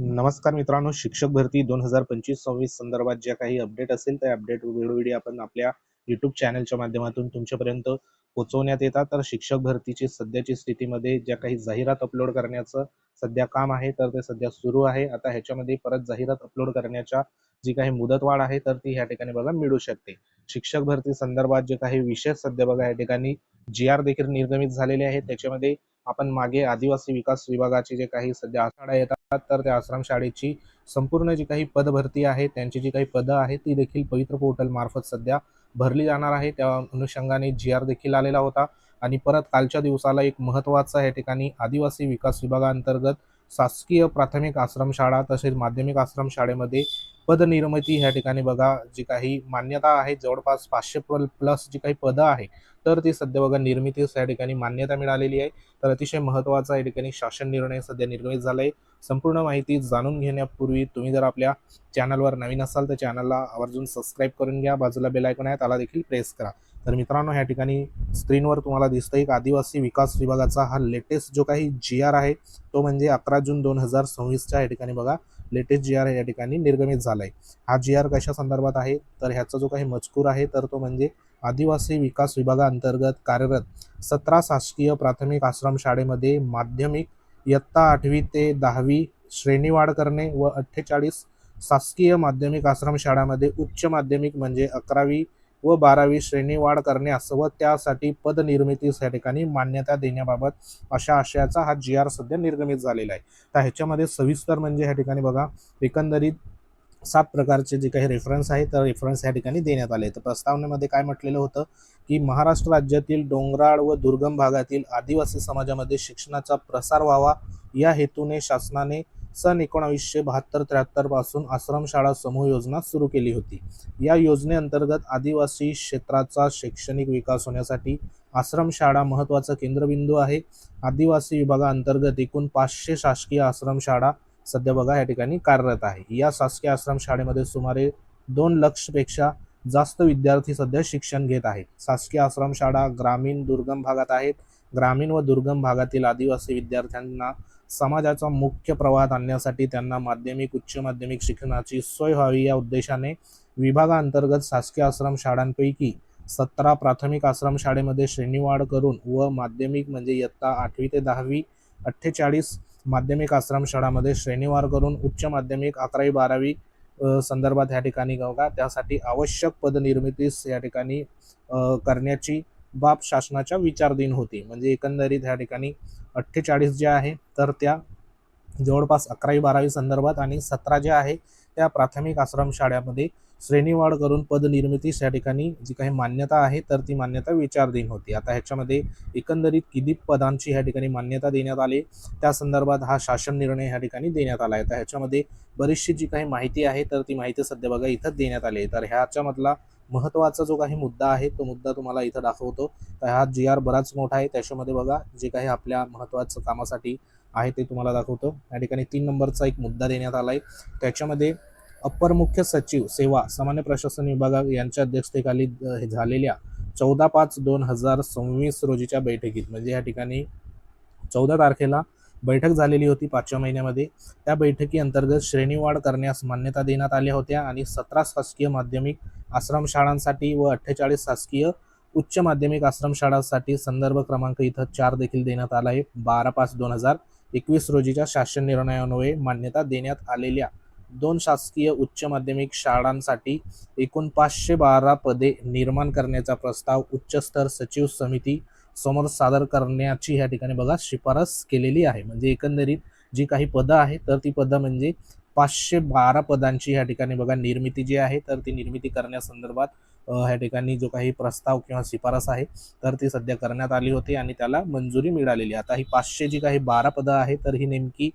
नमस्कार मित्रांनो, शिक्षक भरती 2025-26 संदर्भात ज्या काही अपडेट असेल त्या अपडेट वेळोवेळी आपण आपल्या यूट्यूब चॅनलच्या माध्यमातून तुमच्यापर्यंत पोहोचवण्यात येतात. तर शिक्षक भरतीची सध्याची स्थितीमध्ये ज्या काही जाहिरात अपलोड करण्याचं सध्या काम आहे तर ते सध्या सुरू आहे. आता ह्याच्यामध्ये परत जाहिरात अपलोड करण्याच्या जी काही मुदतवाढ आहे तर ती ह्या ठिकाणी बघा मिळू शकते. शिक्षक भरती संदर्भात जे काही विशेष सध्या बघा या ठिकाणी GR देखील निर्गमित झालेले आहेत. त्याच्यामध्ये आपण मागे आदिवासी विकास विभागाचे जे काही सध्या आखाडा येतात तर त्या आश्रमशाळेची संपूर्ण जी काही पदभरती आहे त्यांची जी काही पदं आहेत ती देखील पवित्र पोर्टल मार्फत सध्या भरली जाणार आहे. त्या अनुषंगाने GR देखील आलेला होता आणि परत कालच्या दिवसाला एक महत्त्वाचा या ठिकाणी आदिवासी विकास विभागांतर्गत शासकीय प्राथमिक आश्रमशाळा तसेच माध्यमिक आश्रमशाळेमध्ये पदनिर्मिती ह्या ठिकाणी बघा जी काही मान्यता आहे जवळपास 500 प्लस जी काही पदं आहे तर ती सध्या बघा निर्मितीस या ठिकाणी मान्यता मिळालेली आहे. तर अतिशय महत्त्वाचा या ठिकाणी शासन निर्णय सध्या निर्गमित झाला आहे. संपूर्ण माहिती जाणून घेण्यापूर्वी तुम्ही जर आपल्या चॅनलवर नवीन असाल तर चॅनलला आवर्जून सबस्क्राईब करून घ्या. बाजूला बेल आयकॉन आहे त्याला देखील प्रेस करा. तर मित्रांनो ह्या ठिकाणी स्क्रीनवर तुम्हाला दिसतं एक आदिवासी विकास विभागाचा हा लेटेस्ट जो काही GR आहे तो म्हणजे 11 जून 2026च्या या ठिकाणी बघा लेटेस्ट GR या ठिकाणी निर्गमित झाला आहे. हा GR कशा संदर्भात आहे तर ह्याचा जो काही मजकूर आहे तर तो म्हणजे आदिवासी विकास विभागाअंतर्गत कार्यरत 17 शासकीय प्राथमिक आश्रमशाळेमध्ये माध्यमिक इयत्ता 8वी ते 10वी श्रेणीवाढ करणे व 48 शासकीय माध्यमिक आश्रमशाळांमध्ये उच्च माध्यमिक म्हणजे 11वी व 12वी श्रेणीवाढ करण्यास व त्यासाठी पदनिर्मितीस या ठिकाणी मान्यता देण्याबाबत अशा आशयाचा हा GR सध्या निर्गमित झालेला आहे. तर ह्याच्यामध्ये सविस्तर म्हणजे ह्या ठिकाणी बघा एकंदरीत 7 प्रकारचे जे काही रेफरन्स आहे तर रेफरन्स या ठिकाणी देण्यात आले. तर प्रस्तावनेमध्ये काय म्हटलेलं होतं की महाराष्ट्र राज्यातील डोंगराळ व दुर्गम भागातील आदिवासी समाजामध्ये शिक्षणाचा प्रसार व्हावा या हेतूने शासनाने सन 1972-73 पासून आश्रमशाळा समूह योजना सुरू केली होती. या योजनेअंतर्गत आदिवासी क्षेत्राचा शैक्षणिक विकास होण्यासाठी आश्रमशाळा महत्त्वाचा केंद्रबिंदू आहे. आदिवासी विभागाअंतर्गत एकूण 500 शासकीय आश्रमशाळा सध्या बघा या ठिकाणी कार्यरत आहे. या शासकीय आश्रमशाळेमध्ये सुमारे 2 लक्षपेक्षा जास्त विद्यार्थी सध्या शिक्षण घेत आहेत. शासकीय आश्रमशाळा ग्रामीण दुर्गम भागात आहेत. ग्रामीण व दुर्गम भागातील आदिवासी विद्यार्थ्यांना समाजाचा मुख्य प्रवाहात आणण्यासाठी त्यांना माध्यमिक उच्च माध्यमिक शिक्षणाची सोय व्हावी या उद्देशाने विभागाअंतर्गत शासकीय आश्रमशाळांपैकी 17 प्राथमिक आश्रमशाळेमध्ये श्रेणीवाढ करून व माध्यमिक म्हणजे इयत्ता 8वी ते 10वी 48 माध्यमिक आश्रमशाळांमध्ये श्रेणीवार करून उच्च माध्यमिक 11वी-12वी संदर्भात ह्या ठिकाणी बघा त्यासाठी आवश्यक पदनिर्मितीस या ठिकाणी करण्याची बाब शासनाच्या विचाराधीन होती. म्हणजे एकंदरीत ह्या ठिकाणी 48 जे आहे तर त्या जवळपास 11वी-12वी संदर्भात आणि 17 जे आहे त्या प्राथमिक आश्रमशाळांमध्ये श्रेणीवाढ करून पदनिर्मितीस या ठिकाणी जी काही मान्यता आहे तर ती मान्यता विचाराधीन होती. आता ह्याच्यामध्ये एकंदरीत किती पदांची ह्या ठिकाणी मान्यता देण्यात आली त्या संदर्भात हा शासन निर्णय ह्या ठिकाणी देण्यात आला आहे. तर ह्याच्यामध्ये बरीचशी जी काही माहिती आहे तर ती माहिती सध्या बघा इथं देण्यात आली आहे. तर ह्याच्यामधला महत्त्वाचा जो काही मुद्दा आहे तो मुद्दा तुम्हाला इथं दाखवतो. तर हा GR बराच मोठा आहे. त्याच्यामध्ये बघा जे काही आपल्या महत्त्वाचं कामासाठी आहे ते तुम्हाला दाखवतो. या ठिकाणी 3 नंबरचा एक मुद्दा देण्यात आला आहे. त्याच्यामध्ये अप्पर मुख्य सचिव सेवा सामान्य प्रशासन विभाग यांच्या अध्यक्षतेखाली झालेल्या 14/5/2026 रोजीच्या बैठकीत म्हणजे या ठिकाणी 14 तारखेला बैठक झालेली होती 5व्या महिन्यामध्ये. त्या बैठकी अंतर्गत श्रेणीवाढ करण्यास मान्यता देण्यात आल्या होत्या आणि 17 शासकीय माध्यमिक आश्रमशाळांसाठी व 48 शासकीय उच्च माध्यमिक आश्रमशाळांसाठी संदर्भ क्रमांक इथं 4 देखील देण्यात आला आहे. 12/5/2021 रोजीच्या शासन निर्णयान्वये मान्यता देण्यात आलेल्या 2 शासकीय उच्च माध्यमिक शाळांसाठी एकूण 512 पदे निर्माण करण्याचा प्रस्ताव उच्चस्तर सचिव समिती समोर सादर करण्याची या ठिकाणी बघा शिफारस केलेली आहे. म्हणजे एकंदरीत जी काही पदं आहे तर ती पदं म्हणजे 512 पदांची या ठिकाणी बघा निर्मिती जी आहे तर ती निर्मिती करण्यासंदर्भात ह्या ठिकाणी जो काही प्रस्ताव किंवा शिफारस आहे तर ती सध्या करण्यात आली होती आणि त्याला मंजुरी मिळालेली. आता ही 500 जी काही 12 पदं आहे तर ही नेमकी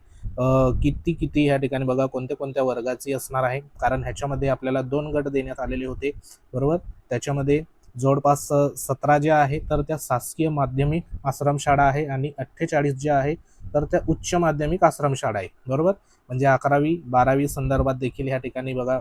किती ह्या ठिकाणी बघा कोणत्या कोणत्या वर्गाची असणार आहे. कारण ह्याच्यामध्ये आपल्याला 2 गट देण्यात आलेले होते बरोबर. त्याच्यामध्ये जवळपास 17 जे आहे तर त्या शासकीय माध्यमिक आश्रमशाळा आहे आणि 48 जे आहे तर त्या उच्च माध्यमिक आश्रमशाळा आहे बरोबर. म्हणजे 11वी-12वी संदर्भात देखील ह्या ठिकाणी बघा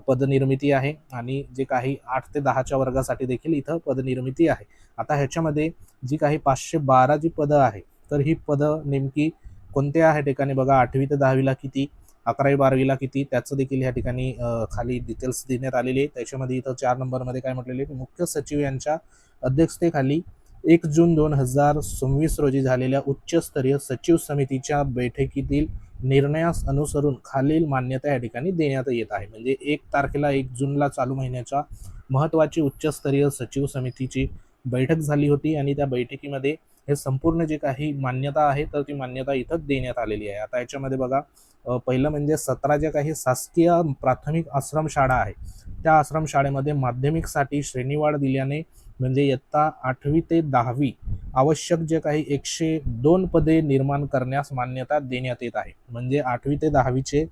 पदनिर्मिती आहे आणि जे काही 8 ते 10च्या वर्गासाठी देखील इथं पदनिर्मिती आहे. आता ह्याच्यामध्ये जी काही 512 जी पदं आहे तर ही पदं नेमकी कोणत्या ह्या ठिकाणी बघा 8वी ते 10वीला किती 11वी 12वीला किती त्याचं देखील या ठिकाणी खाली डिटेल्स देण्यात आलेली आहे. त्याच्यामध्ये इथं 4 नंबरमध्ये काय म्हटलेले आहे, मुख्य सचिव यांच्या अध्यक्षतेखाली 1 जून 2026 रोजी झालेल्या उच्चस्तरीय सचिव समितीच्या बैठकीतील निर्णयास अनुसरून खालील मान्यता या ठिकाणी देण्यात येत आहे. म्हणजे 1 तारखेला 1 जूनला चालू महिन्याच्या महत्त्वाची उच्चस्तरीय सचिव समितीची बैठक झाली होती आणि त्या बैठकीमध्ये हे संपूर्ण जे काही मान्यता आहे तर ती मान्यता इथं देण्यात आलेली आहे. आता याच्यामध्ये बघा, पहिलं म्हणजे 17 ज्या काही शासकीय प्राथमिक आश्रमशाळा आहे त्या आश्रमशाळेमध्ये माध्यमिकसाठी श्रेणीवाढ दिल्याने म्हणजे इयत्ता 8वी ते 10वी आवश्यक जे काही 102 पदे निर्माण करण्यास मान्यता देण्यात येत आहे. म्हणजे 8वी ते 10वीचे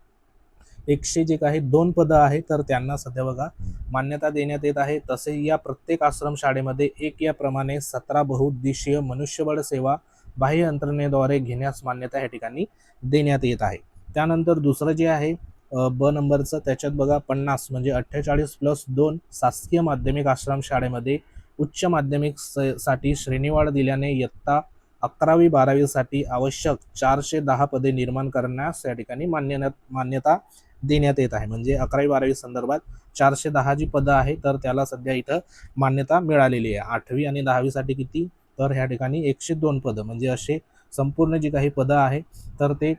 100 जे काही 2 पदं आहेत तर त्यांना सध्या बघा मान्यता देण्यात येत आहे. तसे या प्रत्येक आश्रमशाळेमध्ये एक याप्रमाणे 17 बहुउद्देशीय मनुष्यबळ सेवा बाह्य यंत्रणेद्वारे घेण्यास मान्यता या ठिकाणी देण्यात येत आहे. त्यानंतर दुसरं जे आहे ब नंबरचं, त्याच्यात बघा 50 म्हणजे 48+2 शासकीय माध्यमिक आश्रमशाळेमध्ये उच्च माध्यमिक साठी श्रेणीवाढ दिल्याने इयत्ता 11वी 12वी साठी आवश्यक 410 पदे निर्माण करण्यास या ठिकाणी मान्यता देण्यात येत आहे. म्हणजे 11वी 12वी संदर्भात 410 जी पदं आहे तर त्याला सध्या इथं मान्यता मिळालेली आहे. 8वी आणि 10वी साठी किती, तर ह्या ठिकाणी 102 पदं म्हणजे असे संपूर्ण जी काही पदं आहे तर ते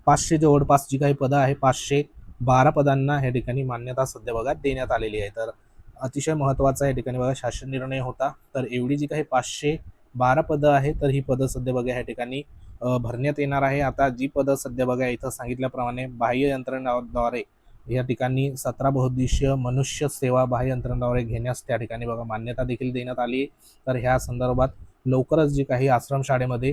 500 जवळपास जी काही पदं आहे 512 पदांना ह्या ठिकाणी मान्यता सध्या बघा देण्यात आलेली आहे. तर अतिशय महत्त्वाचा या ठिकाणी बघा शासन निर्णय होता. तर एवढी जी काही 512 पदं आहे तर ही पदं सध्या बघा ह्या ठिकाणी भरण्यात येणार आहे. आता जी पदं सध्या बघा इथं सांगितल्याप्रमाणे बाह्य यंत्रणेद्वारे या ठिकाणी 17 बहुउद्देशीय मनुष्य सेवा बाह्य यंत्रणेद्वारे घेण्यास त्या ठिकाणी बघा मान्यता देखील देण्यात आली. तर ह्या संदर्भात लवकरच जी काही आश्रमशाळेमध्ये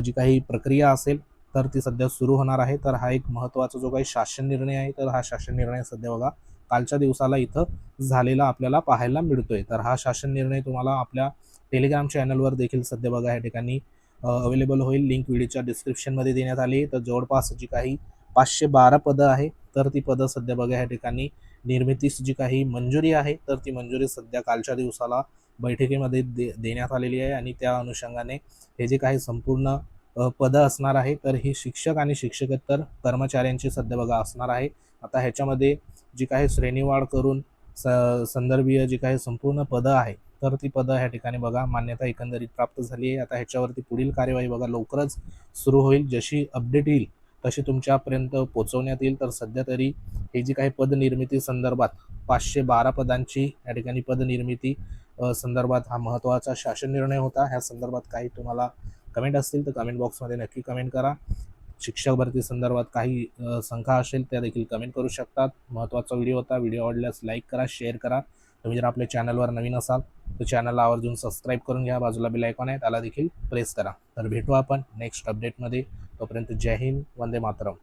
जी काही प्रक्रिया असेल तर ती सध्या सुरू होणार आहे. तर हा एक महत्त्वाचा जो काही शासन निर्णय आहे तर हा शासन निर्णय सध्या बघा कालच्या दिवसाला इथं झालेला आपल्याला पाहायला मिळतोय. तर हा शासन निर्णय तुम्हाला आपल्या टेलिग्राम चॅनलवर देखील सध्या बघा या ठिकाणी अवेलेबल होईल. लिंक व्हिडिओच्या डिस्क्रिप्शनमध्ये देण्यात आली. तर जवळपास जी काही 512 पदं आहे तर ती पदं सध्या बघा या ठिकाणी निर्मितीस जी काही मंजुरी आहे तर ती मंजुरी सध्या कालच्या दिवसाला बैठकीमध्ये देण्यात आलेली आहे आणि त्या अनुषंगाने हे जे काही संपूर्ण पदं असणार आहे तर ही शिक्षक आणि शिक्षकेतर कर्मचाऱ्यांची सध्या बघा असणार आहे. आता ह्याच्यामध्ये जी काही श्रेणीवाढ करून संदर्भीय जी काही संपूर्ण पदं आहे तर ती पदं ह्या ठिकाणी बघा मान्यता एकंदरीत प्राप्त झाली आहे. आता ह्याच्यावरती पुढील कार्यवाही बघा लवकरच सुरू होईल. जशी अपडेट येईल तशी तुमच्यापर्यंत पोहोचवण्यात येईल. तर सध्या तरी ही जी काही पदनिर्मिती संदर्भात 512 पदांची या ठिकाणी पदनिर्मिती संदर्भात हा महत्त्वाचा शासन निर्णय होता. ह्या संदर्भात काही तुम्हाला कमेंट असतील तर कमेंट बॉक्समध्ये नक्की कमेंट करा. शिक्षक भरती संदर्भात काही शंका असेल त्या देखील कमेंट करू शकतात. महत्त्वाचा व्हिडिओ होता. व्हिडिओ आवडल्यास लाईक करा, शेअर करा. तुम्ही जर आपल्या चॅनलवर नवीन असाल तर चॅनलला आवर्जून सबस्क्राईब करून घ्या. बाजूला बेल आयकॉन आहे त्याला देखील प्रेस करा. तर भेटू आपण नेक्स्ट अपडेटमध्ये. तोपर्यंत जय हिंद, वंदे मातरम.